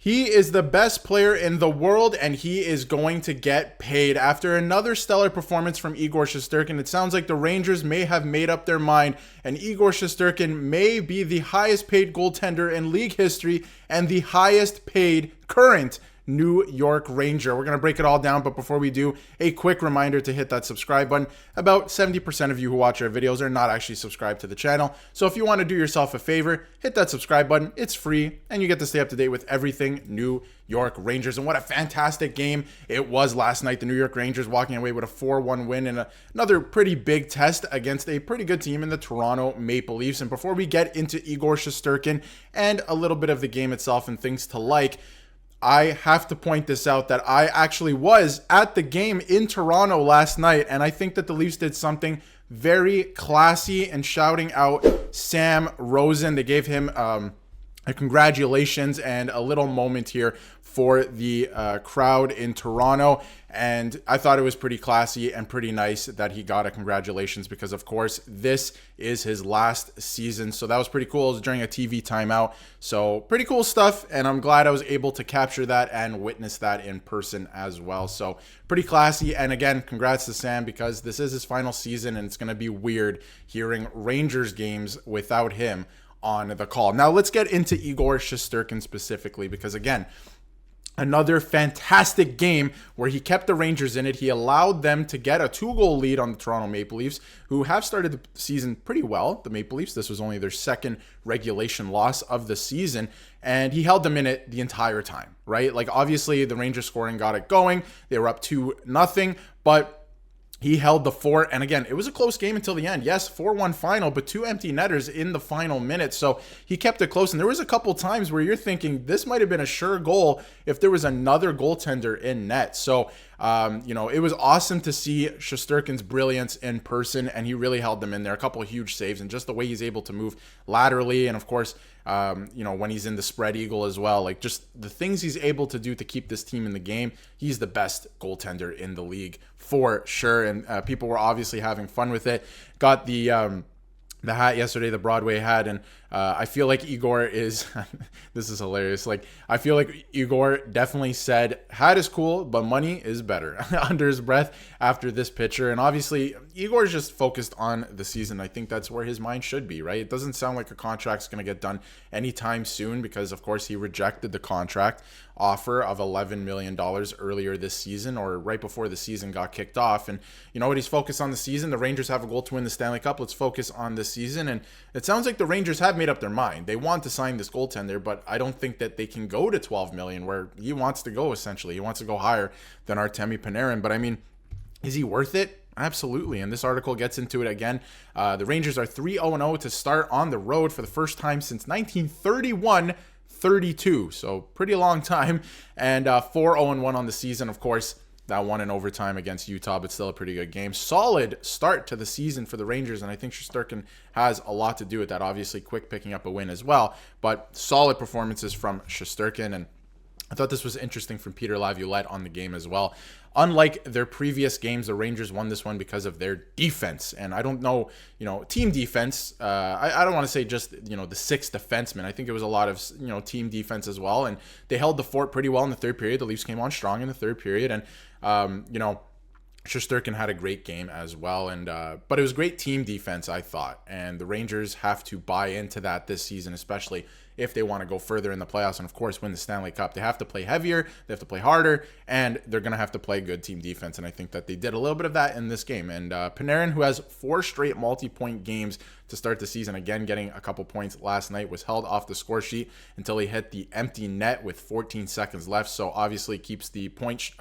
He is the best player in the world, and he is going to get paid. After another stellar performance from Igor Shesterkin, it sounds like the Rangers may have made up their mind, and Igor Shesterkin may be the highest paid goaltender in league history and the highest paid current New York Ranger. We're going to break it all down, but before we do, a quick reminder to hit that subscribe button. About 70% of you who watch our videos are not actually subscribed to the channel, so if you want to do yourself a favor, hit that subscribe button. It's free, and you get to stay up to date with everything New York Rangers. And what a fantastic game it was last night. The New York Rangers walking away with a 4-1 win and another pretty big test against a pretty good team in the Toronto Maple Leafs. And before we get into Igor Shesterkin and a little bit of the game itself and things to like, I have to point this out that I actually was at the game in Toronto last night, and I think that the Leafs did something very classy in shouting out Sam Rosen. They gave him a congratulations and a little moment here for the crowd in Toronto, and I thought it was pretty classy and pretty nice that he got a congratulations because, of course, this is his last season. So that was pretty cool. It was during a TV timeout, so pretty cool stuff, and I'm glad I was able to capture that and witness that in person as well. So pretty classy, and again, congrats to Sam because this is his final season, and it's going to be weird hearing Rangers games without him on the call. Now let's get into Igor Shesterkin specifically because, again, another fantastic game where he kept the Rangers in it. He allowed them to get a 2-goal lead on the Toronto Maple Leafs, who have started the season pretty well. The Maple Leafs, this was only their second regulation loss of the season, and he held them in it the entire time, right? Like, obviously, the Rangers scoring got it going. They were up 2-0, but he held the fort, and again, it was a close game until the end. Yes, 4-1 final, but 2 empty netters in the final minute, so he kept it close. And there was a couple times where you're thinking this might have been a sure goal if there was another goaltender in net. So, it was awesome to see Shesterkin's brilliance in person, and he really held them in there. A couple of huge saves, and just the way he's able to move laterally, and of course, when he's in the spread eagle as well, like just the things he's able to do to keep this team in the game. He's the best goaltender in the league for sure, and people were obviously having fun with it. Got the hat yesterday, the Broadway hat, and I feel like Igor is this is hilarious. Like, I feel like Igor definitely said hat is cool, but money is better under his breath after this picture. And obviously Igor's just focused on the season. I think that's where his mind should be, right? It doesn't sound like a contract's going to get done anytime soon because, of course, he rejected the contract offer of $11 million earlier this season, or right before the season got kicked off. And you know what? He's focused on the season. The Rangers have a goal to win the Stanley Cup. Let's focus on the season. And it sounds like the Rangers have made up their mind. They want to sign this goaltender, but I don't think that they can go to $12 million where he wants to go. Essentially, he wants to go higher than Artemi Panarin. But I mean, is he worth it? Absolutely. And this article gets into it again. The Rangers are 3-0-0 to start on the road for the first time since 1931-32. So pretty long time. And 4-0-1 on the season. Of course, that one in overtime against Utah, but still a pretty good game. Solid start to the season for the Rangers, and I think Shesterkin has a lot to do with that. Obviously, quick picking up a win as well, but solid performances from Shesterkin, and I thought this was interesting from Peter Laviolette on the game as well. Unlike their previous games, the Rangers won this one because of their defense. And I don't know, team defense. I don't want to say just, the sixth defenseman. I think it was a lot of, team defense as well. And they held the fort pretty well in the third period. The Leafs came on strong in the third period. And, Shesterkin had a great game as well. And but it was great team defense, I thought. And the Rangers have to buy into that this season, especially if they want to go further in the playoffs and, of course, win the Stanley Cup. They have to play heavier, they have to play harder, and they're going to have to play good team defense. And I think that they did a little bit of that in this game. And Panarin, who has 4 straight multi-point games to start the season, again getting a couple points last night, was held off the score sheet until he hit the empty net with 14 seconds left. So obviously keeps the point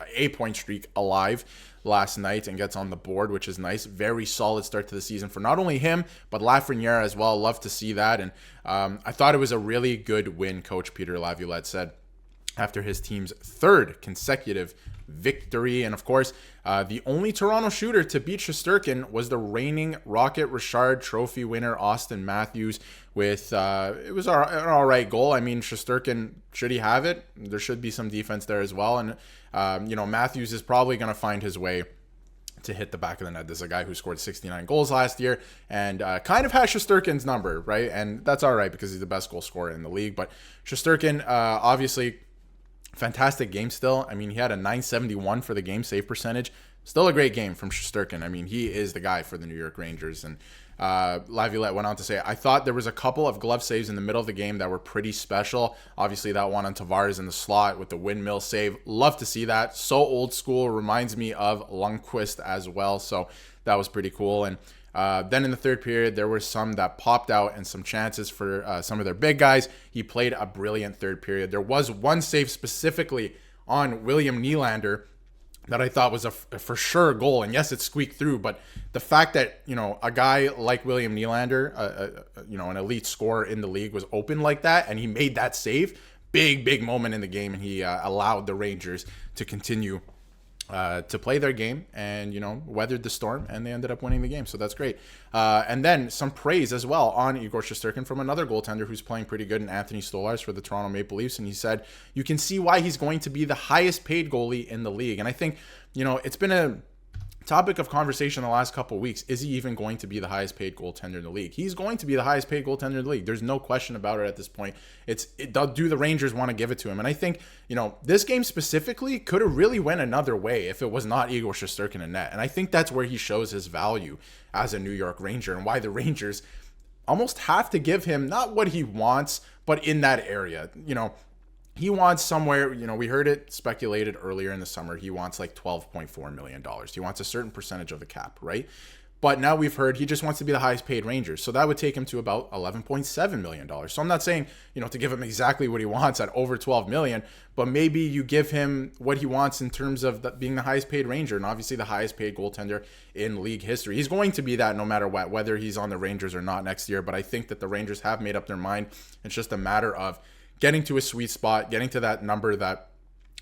streak alive last night and gets on the board, which is nice. Very solid start to the season for not only him, but Lafreniere as well. Love to see that. And I thought it was a really good win, Coach Peter Laviolette said, after his team's 3rd consecutive victory. And of course, the only Toronto shooter to beat Shesterkin was the reigning Rocket Richard Trophy winner, Austin Matthews, with it was an all right goal. I mean, Shesterkin, should he have it? There should be some defense there as well. And, Matthews is probably going to find his way to hit the back of the net. This is a guy who scored 69 goals last year and kind of has Shesterkin's number, right? And that's all right because he's the best goal scorer in the league. But Shesterkin, obviously, Fantastic game still. I mean, he had a 971 for the game save percentage. Still a great game from Shesterkin. I mean, he is the guy for the New York Rangers. And Laviolette went on to say, I thought there was a couple of glove saves in the middle of the game that were pretty special. Obviously, that one on Tavares in the slot with the windmill save. Love to see that. So old school. Reminds me of Lundqvist as well. So that was pretty cool. And then in the third period, there were some that popped out and some chances for some of their big guys. He played a brilliant third period. There was one save specifically on William Nylander that I thought was a for sure goal. And yes, it squeaked through, but the fact that, a guy like William Nylander, an elite scorer in the league, was open like that and he made that save, big moment in the game, and he allowed the Rangers to continue to play their game and, weathered the storm, and they ended up winning the game. So that's great. And then some praise as well on Igor Shesterkin from another goaltender who's playing pretty good, in Anthony Stolarz for the Toronto Maple Leafs. And he said, you can see why he's going to be the highest paid goalie in the league. And I think, it's been a topic of conversation the last couple of weeks. Is he even going to be the highest paid goaltender in the league? He's going to be the highest paid goaltender in the league. There's no question about it at this point. Do the Rangers want to give it to him? And I think, this game specifically could have really went another way if it was not Igor Shesterkin in net. And I think that's where he shows his value as a New York Ranger, and why the Rangers almost have to give him not what he wants, but in that area. He wants somewhere, we heard it speculated earlier in the summer, he wants like $12.4 million. He wants a certain percentage of the cap, right? But now we've heard he just wants to be the highest paid Ranger. So that would take him to about $11.7 million. So I'm not saying, to give him exactly what he wants at over $12 million, but maybe you give him what he wants in terms of being the highest paid Ranger, and obviously the highest paid goaltender in league history. He's going to be that no matter what, whether he's on the Rangers or not next year. But I think that the Rangers have made up their mind. It's just a matter of getting to a sweet spot, getting to that number that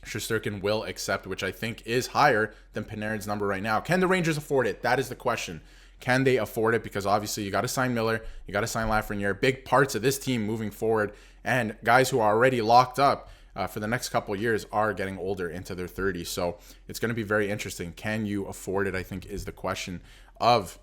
Shesterkin will accept, which I think is higher than Panarin's number right now. Can the Rangers afford it? That is the question. Can they afford it? Because obviously you got to sign Miller, you got to sign Lafreniere, big parts of this team moving forward, and guys who are already locked up for the next couple of years are getting older, into their 30s. So it's going to be very interesting. Can you afford it, I think, is the question of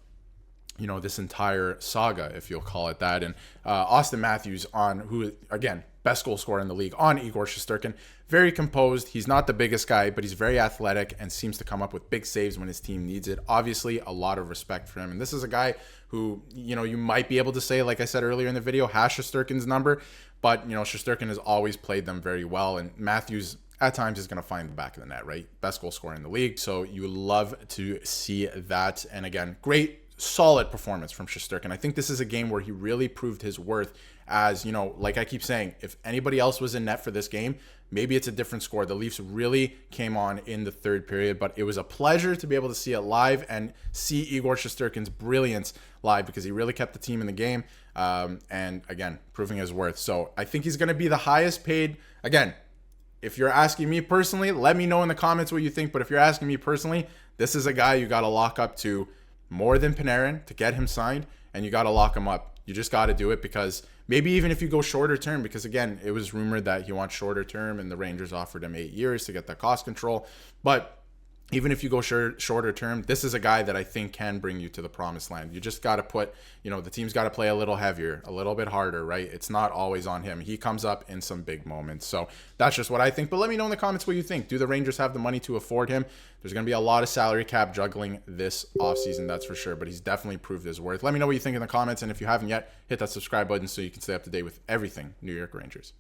this entire saga, if you'll call it that. And Austin Matthews, who, again, best goal scorer in the league, on Igor Shesterkin. Very composed. He's not the biggest guy, but he's very athletic and seems to come up with big saves when his team needs it. Obviously, a lot of respect for him. And this is a guy who, you might be able to say, like I said earlier in the video, has Shesterkin's number. But, Shesterkin has always played them very well. And Matthews, at times, is going to find the back of the net, right? Best goal scorer in the league. So you love to see that. And again, great, solid performance from Shesterkin. I think this is a game where he really proved his worth as, like I keep saying, if anybody else was in net for this game, maybe it's a different score. The Leafs really came on in the third period, but it was a pleasure to be able to see it live and see Igor Shesterkin's brilliance live, because he really kept the team in the game. And again, proving his worth. So I think he's going to be the highest paid. Again, if you're asking me personally, let me know in the comments what you think. But if you're asking me personally, this is a guy you got to lock up to more than Panarin to get him signed, and you got to lock him up. You just got to do it, because maybe even if you go shorter term, because again, it was rumored that he wants shorter term and the Rangers offered him 8 years to get that cost control. But even if you go shorter term, this is a guy that I think can bring you to the promised land. You just got to put, the team's got to play a little heavier, a little bit harder, right? It's not always on him. He comes up in some big moments. So that's just what I think. But let me know in the comments what you think. Do the Rangers have the money to afford him? There's going to be a lot of salary cap juggling this offseason, that's for sure. But he's definitely proved his worth. Let me know what you think in the comments. And if you haven't yet, hit that subscribe button so you can stay up to date with everything New York Rangers.